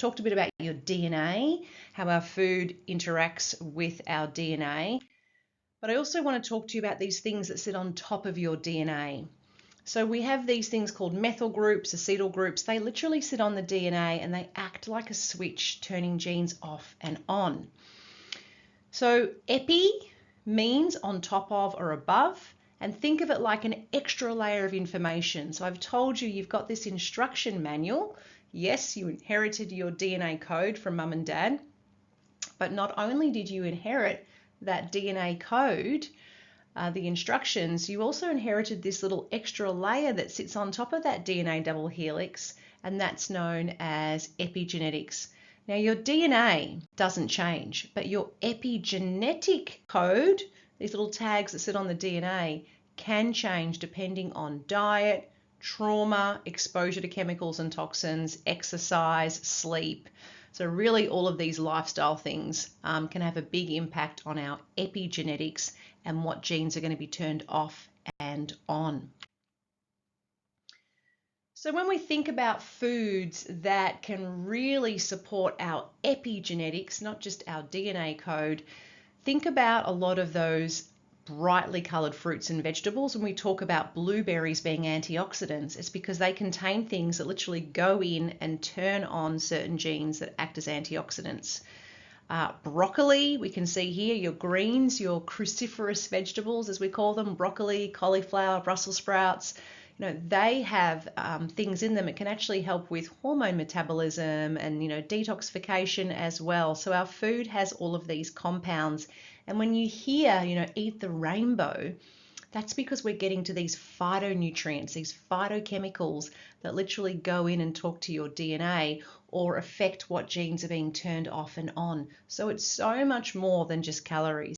talked a bit about your DNA, how our food interacts with our DNA. But I also want to talk to you about these things that sit on top of your DNA. So we have these things called methyl groups, acetyl groups. They literally sit on the DNA and they act like a switch, turning genes off and on. So epi means on top of or above, and think of it like an extra layer of information. So I've told you you've got this instruction manual. Yes, you inherited your DNA code from mum and dad, but not only did you inherit that DNA code, the instructions, you also inherited this little extra layer that sits on top of that DNA double helix, and that's known as epigenetics. Now your DNA doesn't change, but your epigenetic code, these little tags that sit on the DNA, can change depending on diet, trauma, exposure to chemicals and toxins, exercise, sleep. So really all of these lifestyle things can have a big impact on our epigenetics and what genes are going to be turned off and on. So when we think about foods that can really support our epigenetics, not just our DNA code, think about a lot of those brightly coloured fruits and vegetables. When we talk about blueberries being antioxidants, it's because they contain things that literally go in and turn on certain genes that act as antioxidants. Broccoli, we can see here, your greens, your cruciferous vegetables as we call them, broccoli, cauliflower, Brussels sprouts, they have things in them that can actually help with hormone metabolism and detoxification as well. So our food has all of these compounds. And when you hear, eat the rainbow, that's because we're getting to these phytonutrients, these phytochemicals that literally go in and talk to your DNA or affect what genes are being turned off and on. So it's so much more than just calories.